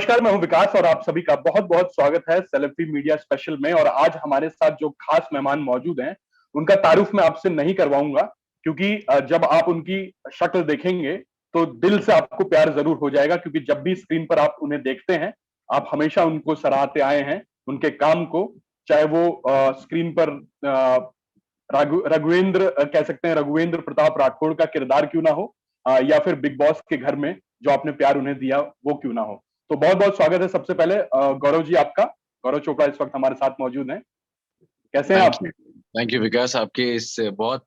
नमस्कार, मैं हूं विकास और आप सभी का बहुत बहुत स्वागत है सेलेब्रिटी मीडिया स्पेशल में। और आज हमारे साथ जो खास मेहमान मौजूद हैं उनका तारुफ मैं आपसे नहीं करवाऊंगा, क्योंकि जब आप उनकी शक्ल देखेंगे तो दिल से आपको प्यार जरूर हो जाएगा। क्योंकि जब भी स्क्रीन पर आप उन्हें देखते हैं, आप हमेशा उनको सराहते आए हैं, उनके काम को। चाहे वो स्क्रीन पर रघुवेंद्र कह सकते हैं, रघुवेंद्र प्रताप राठौड़ का किरदार क्यों ना हो, या फिर बिग बॉस के घर में जो आपने प्यार उन्हें दिया वो क्यों ना हो। तो बहुत बहुत स्वागत है सबसे पहले गौरव जी आपका। गौरव चोपड़ा इस वक्त हमारे साथ मौजूद हैं। कैसे हैं थैंक आप? यू। थैंक यू विकास, आपके इस बहुत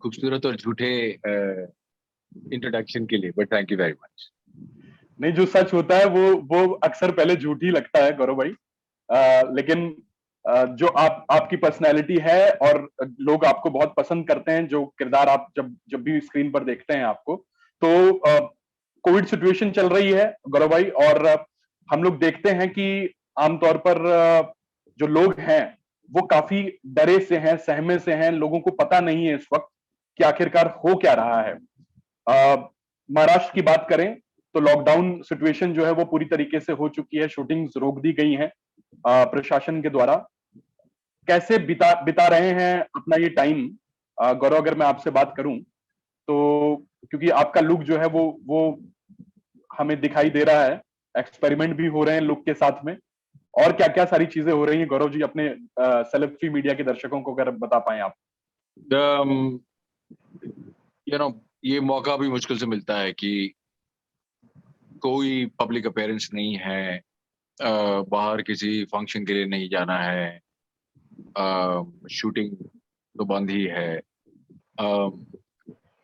खूबसूरत और झूठे इंट्रोडक्शन के लिए, but thank you very much. नहीं, जो सच होता है वो अक्सर पहले झूठ ही लगता है गौरव भाई। लेकिन जो आपकी पर्सनैलिटी है और लोग आपको बहुत पसंद करते हैं, जो किरदार आप जब जब भी स्क्रीन पर देखते हैं आपको, तो कोविड सिचुएशन चल रही है गौरव भाई। और हम लोग देखते हैं कि आमतौर पर जो लोग हैं वो काफी डरे से हैं, सहमे से हैं। लोगों को पता नहीं है इस वक्त कि आखिरकार हो क्या रहा है। महाराष्ट्र की बात करें तो लॉकडाउन सिचुएशन जो है वो पूरी तरीके से हो चुकी है, शूटिंग्स रोक दी गई हैं प्रशासन के द्वारा। कैसे बिता बिता रहे हैं अपना ये टाइम गौरव, अगर मैं आपसे बात करूं तो? क्योंकि आपका लुक जो है वो हमें दिखाई दे रहा है, एक्सपेरिमेंट भी हो रहे हैं लुक के साथ में। और क्या क्या सारी चीजें हो रही हैं गौरव जी, अपने सेलेब्रिटी मीडिया के दर्शकों को अगर बता पाए आप। यू नो ये मौका भी मुश्किल से मिलता है कि कोई पब्लिक अपीयरेंस नहीं है, बाहर किसी फंक्शन के लिए नहीं जाना है, शूटिंग तो बंद ही है,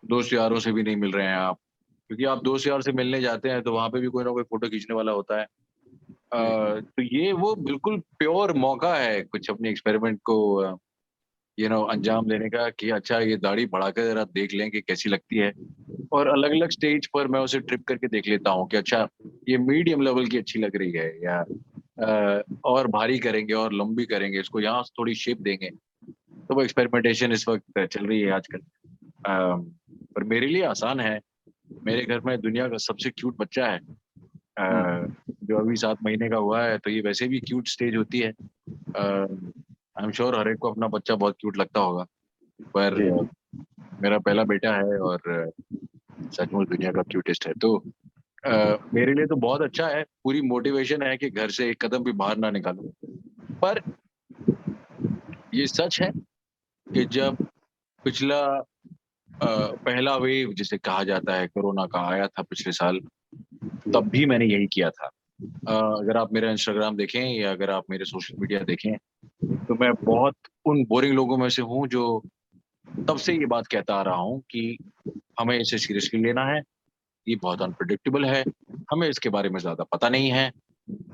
दोस्त यारों से भी नहीं मिल रहे हैं आप, क्योंकि आप दोस्त यार से मिलने जाते हैं तो वहां पे भी कोई ना कोई फोटो खींचने वाला होता है। जी। तो ये वो बिल्कुल प्योर मौका है कुछ अपने एक्सपेरिमेंट को अंजाम देने का, कि अच्छा ये दाढ़ी बढ़ाकर जरा देख लें कि कैसी लगती है। और अलग अलग स्टेज पर मैं उसे ट्रिप करके देख लेता हूँ कि अच्छा ये मीडियम लेवल की अच्छी लग रही है, या और भारी करेंगे और लंबी करेंगे, इसको यहाँ थोड़ी शेप देंगे। तो वो एक्सपेरिमेंटेशन इस वक्त चल रही है आजकल। पर मेरे लिए आसान है। मेरे घर में दुनिया का सबसे क्यूट बच्चा है, जो अभी 7 महीने का हुआ है, तो ये वैसे भी क्यूट स्टेज होती है। आई एम श्योर हर एक को अपना बच्चा बहुत क्यूट लगता होगा, पर जी। मेरा पहला बेटा है और सचमुच दुनिया का क्यूटेस्ट है। तो मेरे लिए तो बहुत अच्छा है, पूरी मोटिवेशन है कि घर से एक कदम भी बाहर ना निकालूं। पर ये सच है कि जब पिछला पहला वेव जिसे कहा जाता है कोरोना का आया था पिछले साल, तब भी मैंने यही किया था। अगर आप मेरा इंस्टाग्राम देखें या अगर आप मेरे सोशल मीडिया देखें, तो मैं बहुत उन बोरिंग लोगों में से हूँ जो तब से ये बात कहता आ रहा हूँ कि हमें इसे सीरियसली लेना है, ये बहुत अनप्रिडिक्टेबल है, हमें इसके बारे में ज्यादा पता नहीं है,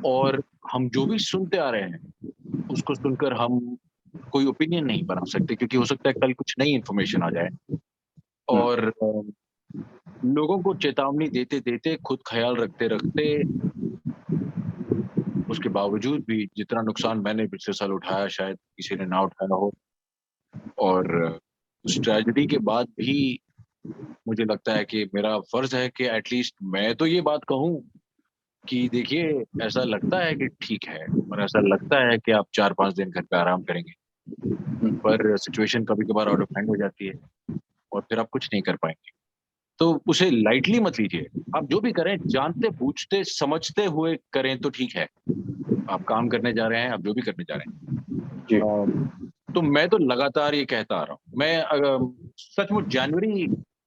और हम जो भी सुनते आ रहे हैं उसको सुनकर हम कोई ओपिनियन नहीं बना सकते, क्योंकि हो सकता है कल कुछ नई इन्फॉर्मेशन आ जाए। हम्म। और लोगों को चेतावनी देते देते, खुद ख्याल रखते रखते, उसके बावजूद भी जितना नुकसान मैंने पिछले साल उठाया शायद किसी ने ना उठाया हो। और उस ट्रेजेडी के बाद भी मुझे लगता है कि मेरा फर्ज है कि एटलीस्ट मैं तो ये बात कहूं कि देखिए, ऐसा लगता है कि ठीक है, और ऐसा लगता है कि आप 4-5 दिन घर पे आराम करेंगे, पर सिचुएशन कभी कभार आउट ऑफ हैंड हो जाती है और फिर आप कुछ नहीं कर पाएंगे। तो उसे लाइटली मत लीजिए। आप जो भी करें जानते बूझते समझते हुए करें तो ठीक है। आप काम करने जा रहे हैं, आप जो भी करने जा रहे जी। हैं। तो मैं तो लगातार ये कहता आ रहा हूँ। मैं सचमुच जनवरी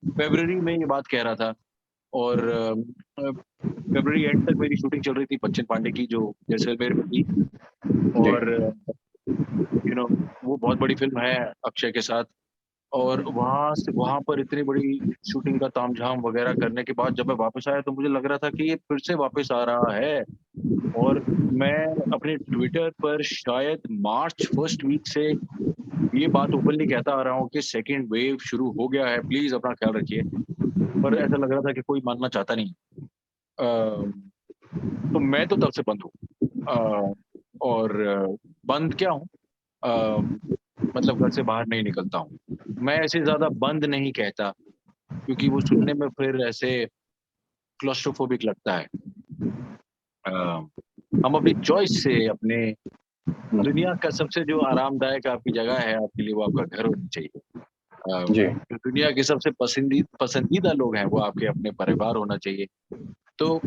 फरवरी में ये बात कह रहा था, और फरवरी एंड तक मेरी शूटिंग चल रही थी बच्चन पांडे की, जो जैसलमेर में थी। जी। और यू नो वो बहुत बड़ी फिल्म है अक्षय के साथ। और वहां से वहां पर इतनी बड़ी शूटिंग का तामझाम वगैरह करने के बाद जब मैं वापस आया तो मुझे लग रहा था कि ये फिर से वापस आ रहा है। और मैं अपने ट्विटर पर शायद मार्च फर्स्ट वीक से ये बात ओपनली कहता आ रहा हूँ कि सेकेंड वेव शुरू हो गया है, प्लीज अपना ख्याल रखिए। पर ऐसा लग रहा था कि कोई मानना चाहता नहीं। तो मैं तो तब से बंद हूँ। अ, और बंद क्या हूँ, मतलब घर से बाहर नहीं निकलता हूँ। मैं ऐसे ज्यादा बंद नहीं कहता, क्योंकि वो सुनने में फिर ऐसे क्लोस्ट्रोफोबिक लगता है। हम अपनी चॉइस से अपने दुनिया का सबसे जो आरामदायक आपकी जगह है आपके लिए, वो आपका घर होनी चाहिए। जी। जो दुनिया के सबसे पसंदीदा लोग हैं वो आपके अपने परिवार होना चाहिए। तो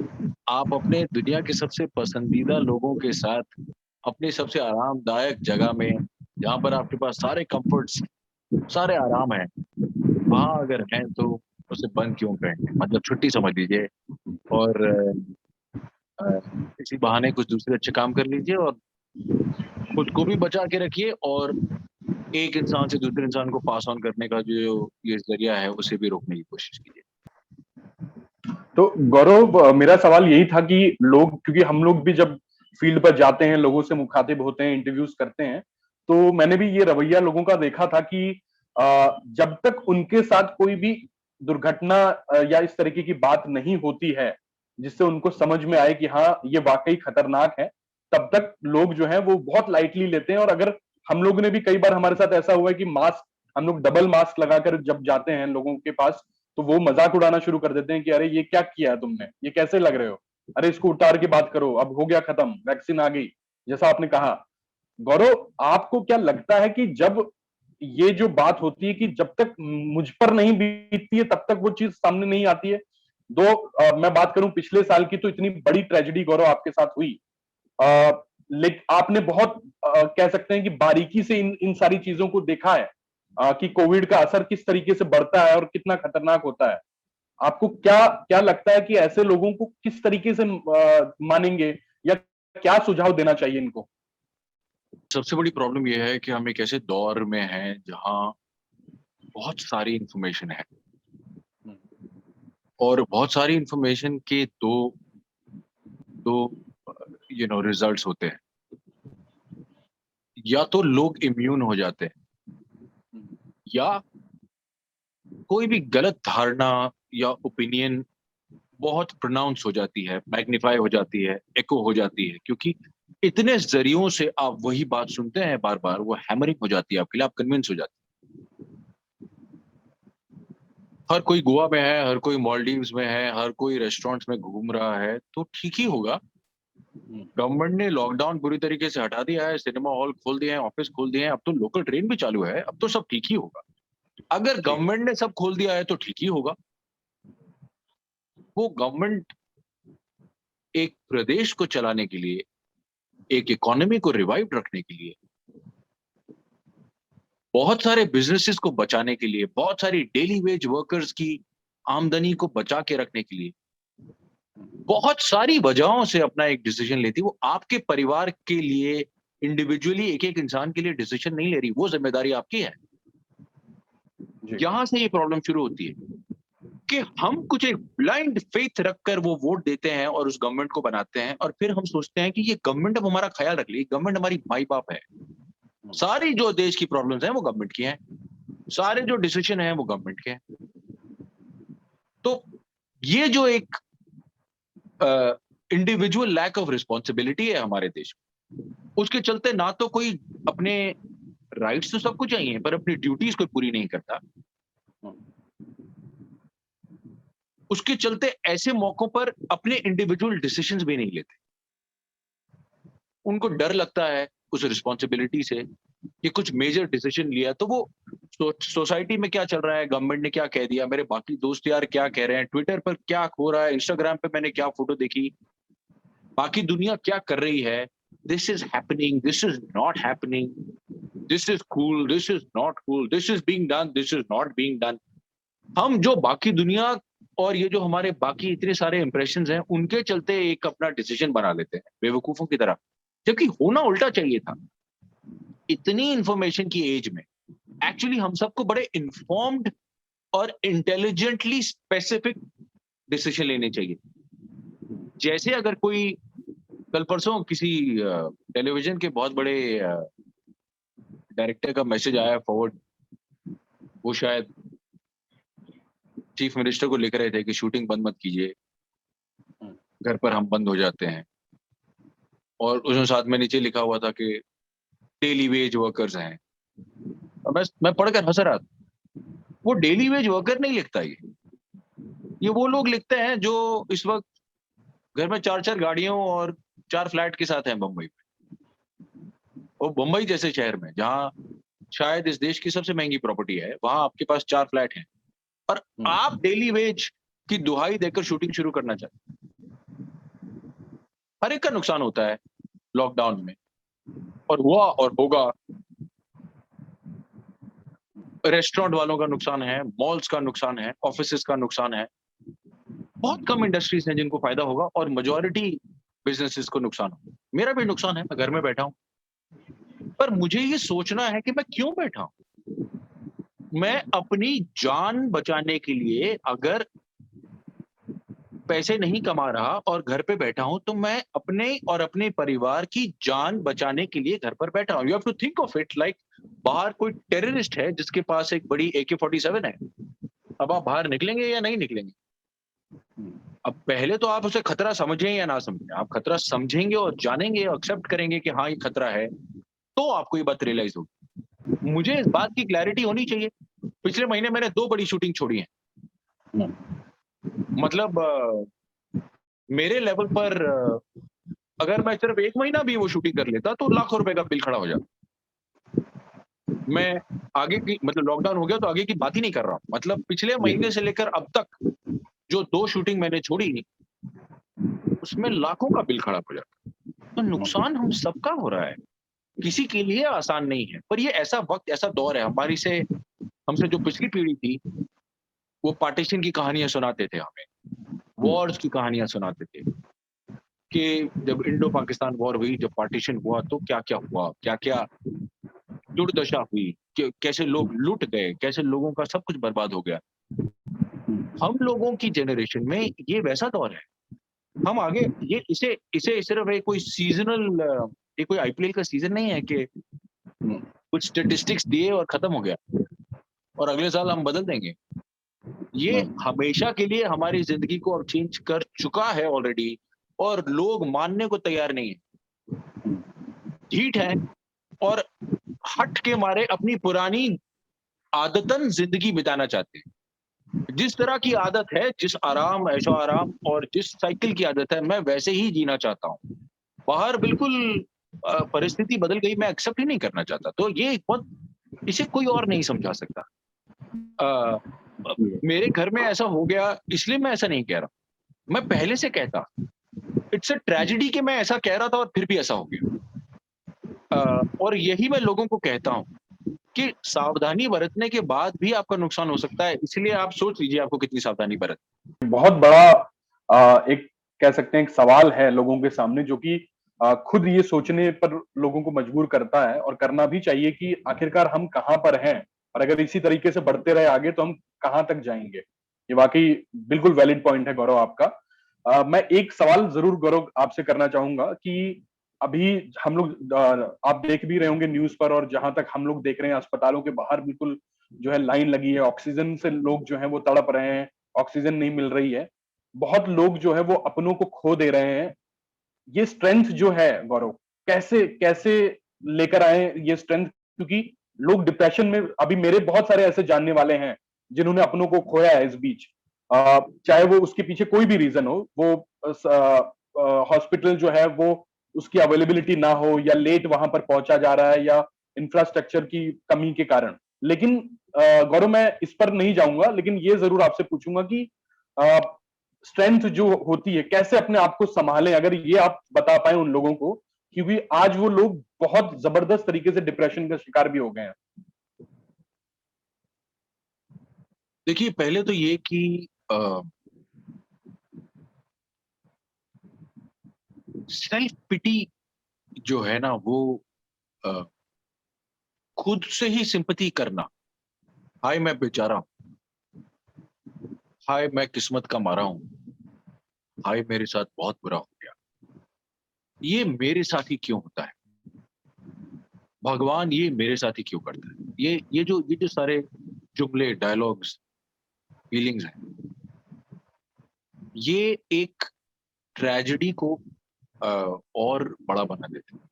आप अपने दुनिया के सबसे पसंदीदा लोगों के साथ अपनी सबसे आरामदायक जगह में, जहाँ पर आपके पास सारे कंफर्ट्स, सारे आराम हैं, वहाँ अगर हैं तो उसे बंद क्यों करें? मतलब छुट्टी समझ लीजिए और इसी बहाने कुछ दूसरे अच्छे काम कर लीजिए और खुद को भी बचा के रखिए और एक इंसान से दूसरे इंसान को पास ऑन करने का जो ये ज़रिया है, उसे भी रोकने की कोशिश कीजिए। तो गौरव, मेरा सवाल यही था कि लोग, क्योंकि हम लोग भी जब फील्ड पर जाते हैं, लोगों से मुखातिब होते हैं, इंटरव्यूज करते हैं, तो मैंने भी ये रवैया लोगों का देखा था कि जब तक उनके साथ कोई भी दुर्घटना या इस तरीके की बात नहीं होती है जिससे उनको समझ में आए कि हाँ ये वाकई खतरनाक है, तब तक लोग जो है वो बहुत लाइटली लेते हैं। और अगर हम लोग ने भी कई बार, हमारे साथ ऐसा हुआ है कि मास्क, हम लोग डबल मास्क लगाकर जब जाते हैं लोगों के पास, तो वो मजाक उड़ाना शुरू कर देते हैं कि अरे ये क्या किया है तुमने, ये कैसे लग रहे हो, अरे इसको उतार के बात करो, अब हो गया खत्म, वैक्सीन आ गई, जैसा आपने कहा। गौरव, आपको क्या लगता है कि जब ये जो बात होती है कि जब तक मुझ पर नहीं बीतती है तब तक वो चीज सामने नहीं आती है? मैं बात करूं पिछले साल की, तो इतनी बड़ी ट्रेजेडी गौरव आपके साथ हुई, लेकिन आपने बहुत कह सकते हैं कि बारीकी से इन सारी चीजों को देखा है, कि कोविड का असर किस तरीके से बढ़ता है और कितना खतरनाक होता है। आपको क्या क्या लगता है कि ऐसे लोगों को किस तरीके से मानेंगे, या क्या सुझाव देना चाहिए इनको? सबसे बड़ी प्रॉब्लम ये है कि हम एक ऐसे दौर में हैं जहाँ बहुत सारी इन्फॉर्मेशन है और बहुत सारी इन्फॉर्मेशन के दो दो रिजल्ट्स होते हैं। या तो लोग इम्यून हो जाते हैं, या कोई भी गलत धारणा या ओपिनियन बहुत प्रोनाउंस हो जाती है, मैग्नीफाई हो जाती है, एको हो जाती है, क्योंकि इतने जरियों से आप वही बात सुनते हैं बार बार, वो हैमरिंग हो जाती है आपके लिए, आप कन्विंस हो जाते हैं। हर कोई गोवा में है, हर कोई मालदीव्स में है, हर कोई रेस्टोरेंट्स में घूम रहा है, तो ठीक ही होगा। गवर्नमेंट ने लॉकडाउन पूरी तरीके से हटा दिया है, सिनेमा हॉल खोल दिए हैं, ऑफिस खोल दिए हैं, अब तो लोकल ट्रेन भी चालू है, अब तो सब ठीक ही होगा। अगर जी। गवर्नमेंट ने सब खोल दिया है तो ठीक ही होगा। वो गवर्नमेंट एक प्रदेश को चलाने के लिए, एक इकोनॉमी को रिवाइव रखने के लिए, बहुत सारे बिजनेसेस को बचाने के लिए, बहुत सारी डेली वेज वर्कर्स की आमदनी को बचा के रखने के लिए, बहुत सारी वजहों से अपना एक डिसीजन लेती है। वो आपके परिवार के लिए इंडिविजुअली एक एक इंसान के लिए डिसीजन नहीं ले रही, वो जिम्मेदारी आपकी है। जी। यहां से ये प्रॉब्लम शुरू होती है कि हम कुछ एक ब्लाइंड फेथ रखकर वो वोट देते हैं और उस गवर्नमेंट को बनाते हैं, और फिर हम सोचते हैं कि ये गवर्नमेंट अब हमारा ख्याल रख ली, गवर्नमेंट हमारी माई बाप है। सारी जो देश की प्रॉब्लम्स हैं वो गवर्नमेंट की हैं, सारे जो डिसीजन हैं वो गवर्नमेंट के हैं। तो ये जो एक इंडिविजुअल लैक ऑफ रिस्पॉन्सिबिलिटी है हमारे देश में, उसके चलते ना तो कोई अपने राइट्स तो सबको चाहिए पर अपनी ड्यूटीज कोई पूरी नहीं करता। उसके चलते ऐसे मौकों पर अपने इंडिविजुअल डिसीजंस भी नहीं लेते। उनको डर लगता है उस रिस्पॉन्सिबिलिटी से कि कुछ मेजर डिसीजन लिया तो वो सोसाइटी में क्या चल रहा है, गवर्नमेंट ने क्या कह दिया, मेरे बाकी दोस्त यार क्या कह रहे हैं, ट्विटर पर क्या हो रहा है, इंस्टाग्राम पे मैंने क्या फोटो देखी, बाकी दुनिया क्या कर रही है, this is happening, this is not happening, this is cool, this is not cool, this is being done, this is not being done. हम जो बाकी दुनिया और ये जो हमारे बाकी इतने सारे इंप्रेशंस हैं उनके चलते एक अपना डिसीजन बना लेते हैं बेवकूफों की तरह, जबकि होना उल्टा चाहिए था। इतनी इंफॉर्मेशन की एज में एक्चुअली हम सबको बड़े इन्फॉर्म्ड और इंटेलिजेंटली स्पेसिफिक डिसीजन लेने चाहिए। जैसे अगर कोई कल परसों किसी टेलीविजन के बहुत बड़े डायरेक्टर का मैसेज आया फॉरवर्ड, वो शायद चीफ मिनिस्टर को लिख रहे थे कि शूटिंग बंद मत कीजिए, घर पर हम बंद हो जाते हैं, और उसमें साथ में नीचे लिखा हुआ था कि डेली वेज वर्कर्स हैं। और मैं पढ़कर हंस रहा था। वो डेली वेज वर्कर नहीं लिखता, ये वो लोग लिखते हैं जो इस वक्त घर में 4-4 गाड़ियों और 4 फ्लैट के साथ हैं बम्बई में। और बम्बई जैसे शहर में जहाँ शायद इस देश की सबसे महंगी प्रॉपर्टी है, वहाँ आपके पास 4 फ्लैट हैं और आप डेली वेज की दुहाई देकर शूटिंग शुरू करना चाहते हैं। हर एक का नुकसान होता है लॉकडाउन में और हुआ और होगा। रेस्टोरेंट वालों का नुकसान है, मॉल्स का नुकसान है, ऑफिसेज का नुकसान है। बहुत कम इंडस्ट्रीज हैं जिनको फायदा होगा और मेजॉरिटी बिजनेसेस को नुकसान होगा। मेरा भी नुकसान है, मैं घर में बैठा हूँ। पर मुझे ये सोचना है कि मैं क्यों बैठा हूँ? मैं अपनी जान बचाने के लिए अगर पैसे नहीं कमा रहा और घर पे बैठा हूँ, तो मैं अपने और अपने परिवार की जान बचाने के लिए घर पर बैठा हूँ। You have to think of it like बाहर कोई टेररिस्ट है जिसके पास एक बड़ी AK-47 है। अब आप बाहर निकलेंगे या नहीं निकलेंगे? अब पहले तो आप उसे खतरा समझें या ना समझें, आप खतरा समझेंगे और जानेंगे, एक्सेप्ट करेंगे कि हाँ, ये खतरा है, तो आपको ये बात रियलाइज़ होगी। मुझे इस बात की क्लैरिटी होनी चाहिए। पिछले महीने मैंने 2 बड़ी शूटिंग छोड़ी हैं। मतलब मेरे लेवल पर अगर मैं सिर्फ 1 महीना भी वो शूटिंग कर लेता, तो लाखों रुपए का बिल खड़ा हो जाता। मैं आगे की मतलब लॉकडाउन हो गया तो आगे की बात ही नहीं कर रहा हूँ। मतलब पिछले महीने से लेकर अब तक जो 2 शूटिंग मैंने छोड़ी, उसमें लाखों का बिल खड़ा हो जाता। तो नुकसान हम सबका हो रहा है, किसी के लिए आसान नहीं है। पर ये ऐसा वक़्त, ऐसा दौर है हमसे जो पिछली पीढ़ी थी, वो पार्टीशन की कहानियाँ सुनाते थे हमें, वॉर्स की कहानियाँ सुनाते थे कि जब इंडो पाकिस्तान वॉर हुई, जब पार्टीशन हुआ तो क्या-क्या हुआ, क्या-क्या दुर्दशा हुई, कैसे लोग लुट गए, कैसे लोगों का सब कुछ बर्बाद हो गया। हम लोगों की जनरेशन में ये वैसा दौर है। हम आगे ये इसे इसे सिर्फ एक कोई सीज़नल ये कोई IPL का सीज़न नहीं है कि कुछ स्टैटिस्टिक्स दिए और खत्म हो गया और अगले साल हम बदल देंगे। ये हमेशा के लिए हमारी ज़िंदगी को अब चेंज कर चुका है ऑलरेडी और लोग मानने को तैयार नहीं है। ढीठ हैं और हठ के मारे अपनी पुरानी आदतन ज़िंदगी बिताना चाहते हैं। जिस तरह की आदत है, जिस आराम, ऐशो-आराम और जिस साइकिल की आदत है, मैं वैसे ही जीना चाहता हूँ। बाहर बिल्कुल परिस्थिति बदल गई, मैं एक्सेप्ट ही नहीं करना चाहता। तो ये एक बहुत इसे कोई और नहीं समझा सकता। अ, मेरे घर में ऐसा हो गया इसलिए मैं ऐसा नहीं कह रहा। मैं पहले से कहता, इट्स अ ट्रेजेडी कि मैं ऐसा कह रहा था और फिर भी ऐसा हो गया। और यही मैं लोगों को कहता हूँ कि सावधानी बरतने के बाद भी आपका नुकसान हो सकता है, इसलिए आप सोच लीजिए आपको कितनी सावधानी बरत बहुत बड़ा एक कह सकते हैं एक सवाल है लोगों के सामने जो कि खुद ये सोचने पर लोगों को मजबूर करता है और करना भी चाहिए कि आखिरकार हम कहाँ पर हैं और अगर इसी तरीके से बढ़ते रहे आगे तो हम कहाँ तक जाएंगे। ये वाकई बिल्कुल वैलिड पॉइंट है गौरव आपका। मैं एक सवाल जरूर गौरव आपसे करना चाहूंगा कि अभी हम लोग आप देख भी रहे होंगे न्यूज पर और जहां तक हम लोग देख रहे हैं अस्पतालों के बाहर बिल्कुल जो है लाइन लगी है, ऑक्सीजन से लोग जो है वो तड़प रहे हैं, ऑक्सीजन नहीं मिल रही है। बहुत लोग जो है वो अपनों को खो दे रहे हैं। ये स्ट्रेंथ जो है गौरव, कैसे कैसे लेकर आए ये स्ट्रेंथ, क्योंकि लोग डिप्रेशन में, अभी मेरे बहुत सारे ऐसे जानने वाले हैं जिन्होंने अपनों को खोया है इस बीच। चाहे वो उसके पीछे कोई भी रीजन हो, वो हॉस्पिटल जो है वो उसकी अवेलेबिलिटी ना हो या लेट वहां पर पहुंचा जा रहा है या इंफ्रास्ट्रक्चर की कमी के कारण। लेकिन गौरव मैं इस पर नहीं जाऊंगा, लेकिन ये जरूर आपसे पूछूंगा कि स्ट्रेंथ जो होती है कैसे अपने आप को संभालें, अगर ये आप बता पाए उन लोगों को, क्योंकि आज वो लोग बहुत जबरदस्त तरीके से डिप्रेशन का शिकार भी हो गए हैं। देखिए पहले तो ये कि सेल्फ पिटी जो है ना वो अ, खुद से ही सिंपैथी करना, हाय मैं बेचारा हूँ, हाय मैं किस्मत का मारा हूँ, हाय मेरे साथ बहुत बुरा हो गया। ये मेरे साथ ही क्यों होता है? भगवान ये मेरे साथ ही क्यों करता है? ये जो सारे जुमले, डायलॉग्स, फीलिंग्स हैं, ये एक ट्रेजेडी को और बड़ा बना देते हैं।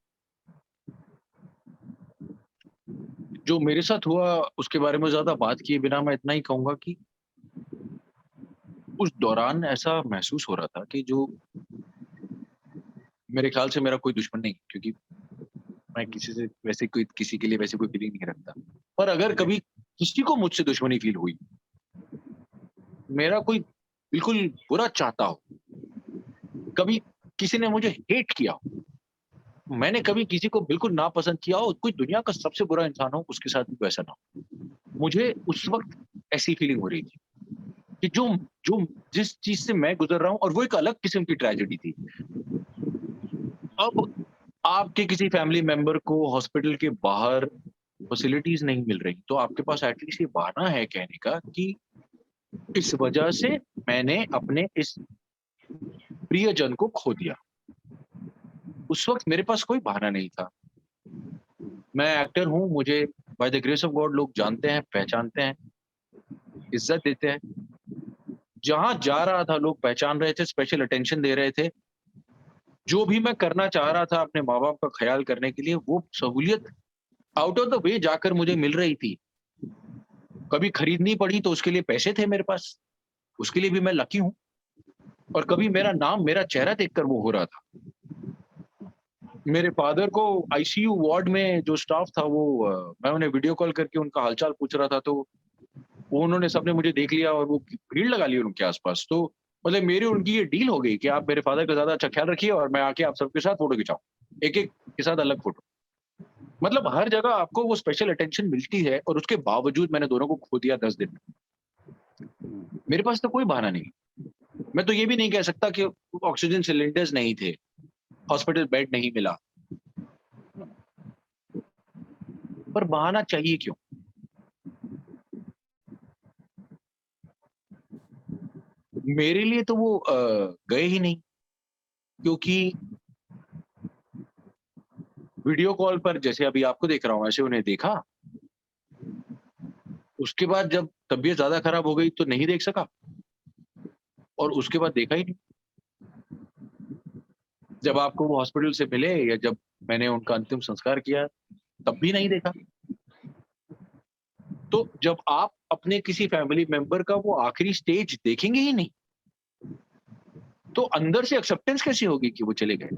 जो मेरे साथ हुआ उसके बारे में ज़्यादा बात किए बिना मैं इतना ही कहूँगा कि उस दौरान ऐसा महसूस हो रहा था कि जो मेरे ख्याल से मेरा कोई दुश्मन नहीं, क्योंकि मैं किसी से वैसे कोई किसी के लिए वैसे कोई फीलिंग नहीं रखता। पर अगर कभी किसी को मुझसे दुश्मनी फील हुई, मेरा कोई बिल्कुल बुरा चाहता हो, कभी किसी ने मुझे हेट किया हो, मैंने कभी किसी को बिल्कुल नापसंद किया हो, कोई दुनिया का सबसे बुरा इंसान हो, उसके साथ भी वैसा ना हो। मुझे उस वक़्त ऐसी फीलिंग हो रही थी कि जो जो जिस चीज़ से मैं गुज़र रहा हूँ, और वो एक अलग किस्म की ट्रेजेडी थी। अब आपके किसी फैमिली मेंबर को हॉस्पिटल के बाहर फैसिलिटीज़ नहीं मिल रही, तो आपके पास एट लीस्ट ये बहाना है कहने का कि इस वजह से मैंने अपने इस प्रियजन को खो दिया। उस वक़्त मेरे पास कोई बहाना नहीं था। मैं एक्टर हूँ, मुझे by the grace of God लोग जानते हैं, पहचानते हैं, इज़्ज़त देते हैं। जहाँ जा रहा था लोग पहचान रहे थे, स्पेशल अटेंशन दे रहे थे। जो भी मैं करना चाह रहा था अपने माँ-बाप का ख़्याल करने के लिए, वो सहूलियत आउट ऑफ द वे जाकर मुझे मिल रही थी। कभी खरीदनी पड़ी तो उसके लिए पैसे थे मेरे पास, उसके लिए भी मैं लकी हूँ। और कभी मेरा नाम, मेरा चेहरा देखकर वो हो रहा था। मेरे फादर को आईसीयू वार्ड में जो स्टाफ था वो मैं उन्हें वीडियो कॉल करके उनका हालचाल पूछ रहा था, तो वो उन्होंने सबने मुझे देख लिया और वो भीड़ लगा ली उनके आस-पास। तो मतलब मेरी उनकी ये डील हो गई कि आप मेरे फादर का ज़्यादा अच्छा ख़्याल रखिए और मैं आके आप सबके साथ फ़ोटो खिंचाऊँ। एक-एक के साथ अलग फ़ोटो। मतलब हर जगह आपको वो स्पेशल अटेंशन मिलती है, और उसके बावजूद मैंने दोनों को खो दिया 10 दिन में। मेरे पास तो कोई बहाना नहीं। मैं तो ये भी नहीं कह सकता कि ऑक्सीजन सिलिंडर्स नहीं थे, हॉस्पिटल बेड नहीं मिला, पर बहाना चाहिए क्यों? मेरे लिए तो वो गए ही नहीं, क्योंकि वीडियो कॉल पर जैसे अभी आपको देख रहा हूँ, ऐसे उन्हें देखा, उसके बाद जब तबीयत ज़्यादा खराब हो गई तो नहीं देख सका, और उसके बाद देखा ही नहीं। जब आपको वो हॉस्पिटल से मिले या जब मैंने उनका अंतिम संस्कार किया, तब भी नहीं देखा। तो जब आप अपने किसी फैमिली मेंबर का वो आखिरी स्टेज देखेंगे ही नहीं, तो अंदर से एक्सेप्टेंस कैसी होगी कि वो चले गए?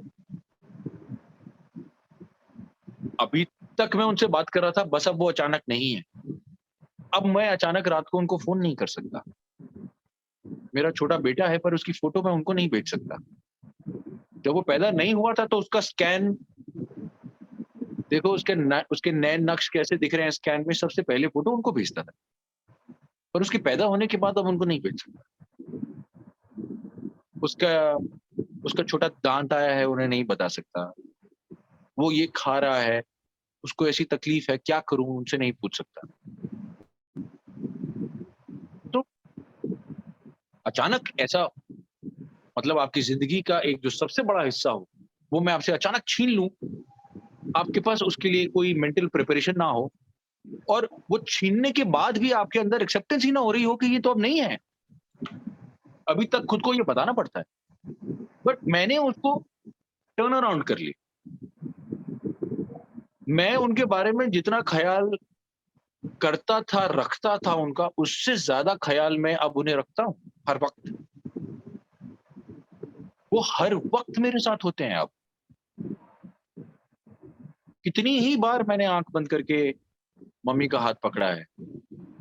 अभी तक मैं उनसे बात कर रहा था, बस अब वो अचानक नहीं है। अब मैं अचानक रात को उनको फ़ोन नहीं कर सकता। मेरा छोटा बेटा है, पर उसकी फ़ोटो मैं उनको नहीं भेज सकता। जब वो पैदा नहीं हुआ था तो उसका स्कैन देखो, उसके नैन नक्श कैसे दिख रहे हैं स्कैन में, सबसे पहले फ़ोटो उनको भेजता था। पर उसके पैदा होने के बाद अब उनको नहीं भेज सकता। उसका उसका छोटा दाँत आया है, उन्हें नहीं बता सकता। वो ये खा रहा है, उसको ऐसी तकलीफ़ है, क्या करूँ? उनसे नहीं पूछ सकता। तो अचानक ऐसा, मतलब आपकी ज़िंदगी का एक जो सबसे बड़ा हिस्सा हो, वो मैं आपसे अचानक छीन लूँ, आपके पास उसके लिए कोई मेंटल प्रिपरेशन ना हो, और वो छीनने के बाद भी आपके अंदर एक्सेप्टेंस ही ना हो रही हो कि ये तो अब नहीं है। अभी तक खुद को ये बताना पड़ता है। बट मैंने उसको टर्न अराउंड कर ली। मैं उनके बारे में जितना ख़्याल करता था, रखता था उनका, उससे ज़्यादा ख़्याल मैं अब उन्हें रखता हूँ, हर वक़्त। वो हर वक़्त मेरे साथ होते हैं अब। कितनी ही बार मैंने आँख बंद करके मम्मी का हाथ पकड़ा है,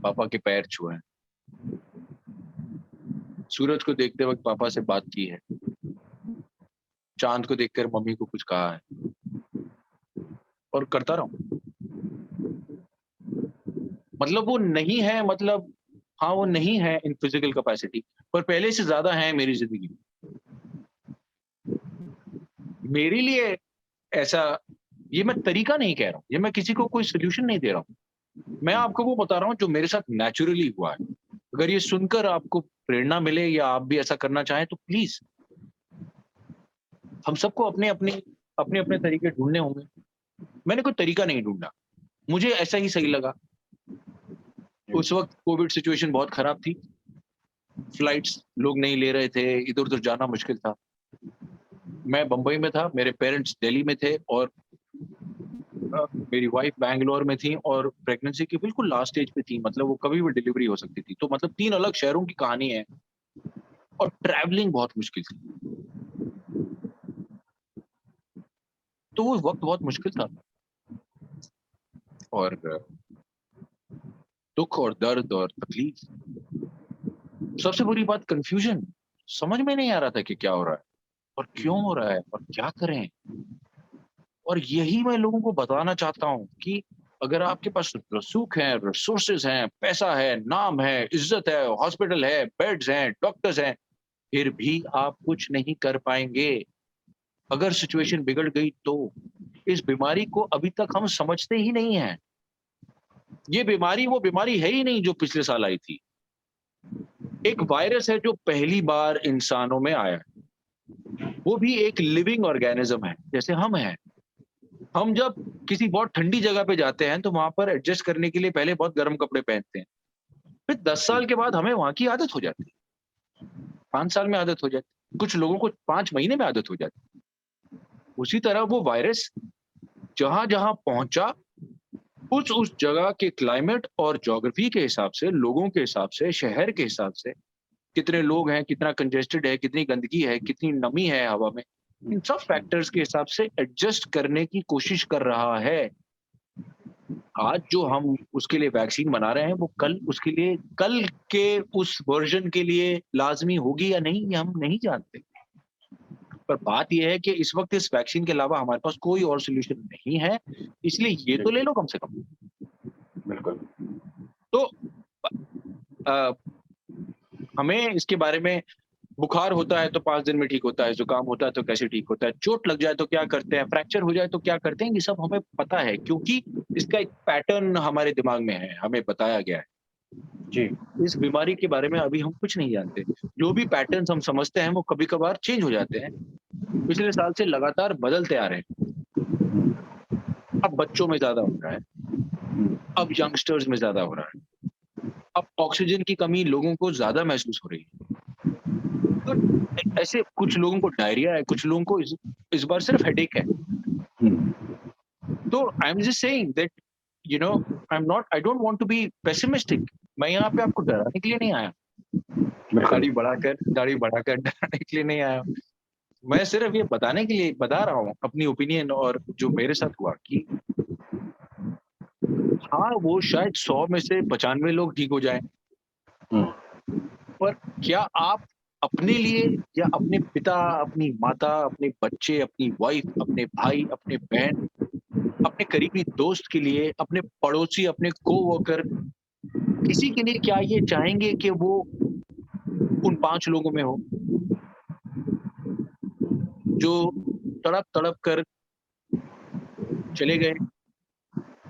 पापा के पैर छुए हैं, सूरज को देखते वक़्त पापा से बात की है, चाँद को देखकर मम्मी को कुछ कहा है, और करता रहूँ। मतलब वो नहीं है, मतलब हाँ, वो नहीं है इन फिज़िकल कैपेसिटी, पर पहले से ज़्यादा है मेरी ज़िंदगी में। मेरे लिए ऐसा, ये मैं तरीका नहीं कह रहा हूँ, ये मैं किसी को कोई सॉल्यूशन नहीं दे रहा हूँ। मैं आपको वो बता रहा हूँ जो मेरे साथ नेचुरली हुआ है। अगर ये सुनकर आपको प्रेरणा मिले या आप भी ऐसा करना चाहें तो प्लीज़, हम सबको अपने-अपने तरीके ढूँढने होंगे। मैंने कोई तरीका नहीं ढूँढा, मुझे ऐसा ही सही लगा। उस वक़्त कोविड सिचुएशन बहुत खराब थी, फ्लाइट्स लोग नहीं ले रहे थे, इधर-उधर जाना मुश्किल था। मैं बम्बई में था, मेरे पेरेंट्स दिल्ली में थे, और मेरी वाइफ बैंगलोर में थी और प्रेगनेंसी के बिल्कुल लास्ट स्टेज पे थी, मतलब वो कभी भी डिलीवरी हो सकती थी। तो मतलब 3 अलग शहरों की कहानी है, और ट्रैवलिंग बहुत मुश्किल थी। तो वो वक्त बहुत मुश्किल था और दुख और दर्द और तकलीफ, सबसे बुरी बात कंफ्यूजन, समझ में नहीं आ रहा था कि क्या हो रहा है और क्यों हो रहा है और क्या करें। और यही मैं लोगों को बताना चाहता हूँ कि अगर आपके पास रसूख है, रिसोर्सेज हैं, पैसा है, नाम है, इज्जत है, हॉस्पिटल है, बेड्स हैं, डॉक्टर्स हैं, फिर भी आप कुछ नहीं कर पाएंगे। अगर सिचुएशन बिगड़ गई तो इस बीमारी को अभी तक हम समझते ही नहीं हैं। ये बीमारी वो बीमारी है ही नहीं जो पिछले साल आई थी। एक वायरस है जो पहली बार इंसानों में आया है। वो भी एक लिविंग ऑर्गेनिज्म है जैसे हम हैं। हम जब किसी बहुत ठंडी जगह पे जाते हैं तो वहां पर एडजस्ट करने के लिए पहले बहुत गर्म कपड़े पहनते हैं। फिर 10 साल के बाद हमें वहां की आदत हो जाती है। 5 साल में आदत हो जाती है। कुछ लोगों को 5 महीने में आदत हो जाती है। उसी तरह वो वायरस जहां जहां पहुंचा, उस जगह के क्लाइमेट और ज्योग्राफी के हिसाब से, लोगों के हिसाब से, शहर के हिसाब से, कितने लोग हैं, कितना कंजेस्टेड है, कितनी गंदगी है, कितनी नमी है हवा में, इन सब फैक्टर्स के हिसाब से एडजस्ट करने की कोशिश कर रहा है। आज जो हम उसके लिए वैक्सीन बना रहे हैं वो कल उसके लिए, कल के उस वर्जन के लिए लाजमी होगी या नहीं ये हम नहीं जानते। पर बात ये है कि इस वक्त इस वैक्सीन के अलावा हमारे पास कोई और सोल्यूशन नहीं है, इसलिए ये तो ले लो कम से कम। बिल्कुल। तो अ, हमें इसके बारे में, बुखार होता है तो 5 दिन में ठीक होता है, जुकाम होता है तो कैसे ठीक होता है, चोट लग जाए तो क्या करते हैं, फ्रैक्चर हो जाए तो क्या करते हैं, ये सब हमें पता है क्योंकि इसका एक पैटर्न हमारे दिमाग में है, हमें बताया गया है। जी। इस बीमारी के बारे में अभी हम कुछ नहीं जानते। जो भी पैटर्न्स हम समझते हैं वो कभी-कभार चेंज हो जाते हैं। पिछले साल से लगातार बदलते आ रहे हैं। अब बच्चों में ज़्यादा हो रहा है, अब यंगस्टर्स में ज़्यादा हो रहा है, अब ऑक्सीजन की कमी लोगों को ज़्यादा महसूस हो रही है। तो ऐसे कुछ लोगों को डायरिया है, कुछ लोगों को इस बार सिर्फ हेडेक है। तो I am just saying that you know I don't want to be pessimistic. मैं यहाँ पे आपको डराने के लिए नहीं आया। बिल्कुल। दाढ़ी बढ़ाकर डराने के लिए नहीं आया। मैं सिर्फ ये बताने के लिए बता रहा हूँ अपनी ओपिनियन और जो मेरे साथ हुआ कि हाँ, वो शायद 100 में से 95 लोग ठीक हो जाएँ। पर क्या आप अपने लिए या अपने पिता, अपनी माता, अपने बच्चे, अपनी वाइफ, अपने भाई, अपने बहन, अपने करीबी दोस्त के लिए, अपने पड़ोसी, अपने कोवर्कर, किसी के लिए क्या ये चाहेंगे कि वो उन 5 लोगों में हो, जो तड़प-तड़प कर चले गए,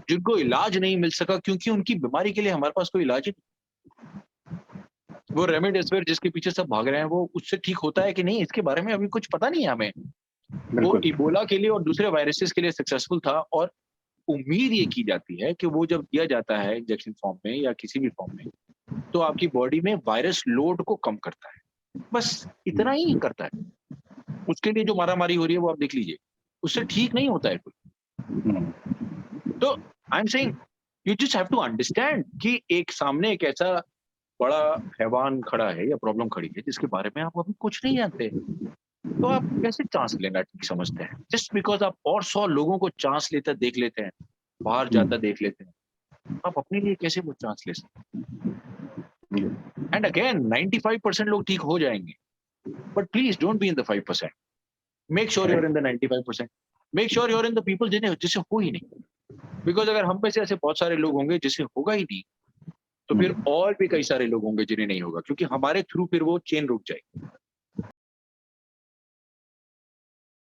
जिनको इलाज नहीं मिल सका क्योंकि उनकी बीमारी के लिए हमारे पास कोई इलाज ही नहीं। वो रेमडेसिविर जिसके पीछे सब भाग रहे हैं, वो उससे ठीक होता है कि नहीं, इसके बारे में अभी कुछ पता नहीं है हमें। वो बिल्कुल। इबोला के लिए और दूसरे वायरसेस के लिए सक्सेसफुल था और उम्मीद ये की जाती है कि वो जब दिया जाता है इंजेक्शन फॉर्म में या किसी भी फॉर्म में, तो आपकी बॉडी में वायरस लोड को कम करता है। बस इतना ही करता है। उसके लिए जो मारामारी हो रही है वो आप देख लीजिए। उससे ठीक नहीं होता है कोई। तो I am saying you just have to understand कि एक सामने एक ऐसा बड़ा हैवान खड़ा है या प्रॉब्लम खड़ी है जिसके बारे में आप अभी कुछ नहीं जानते। तो आप कैसे चांस लेना ठीक समझते हैं? जस्ट बिकॉज़ आप और 100 लोगों को चांस लेता देख लेते हैं, बाहर जाता देख लेते हैं, आप अपने लिए कैसे वो चांस ले सकते हैं? एंड अगेन 95% लोग ठीक हो जाएँगे, but please don't be in the 5%. Make sure you are in the 95%. Make sure you are in the people जिसे हो ही नहीं। बिकॉज़ अगर हम में से ऐसे बहुत सारे लोग होंगे जिसे होगा ही नहीं, तो फिर और भी कई सारे लोग होंगे जिन्हें नहीं होगा क्योंकि हमारे थ्रू फिर वो चेन रुक जाएगी।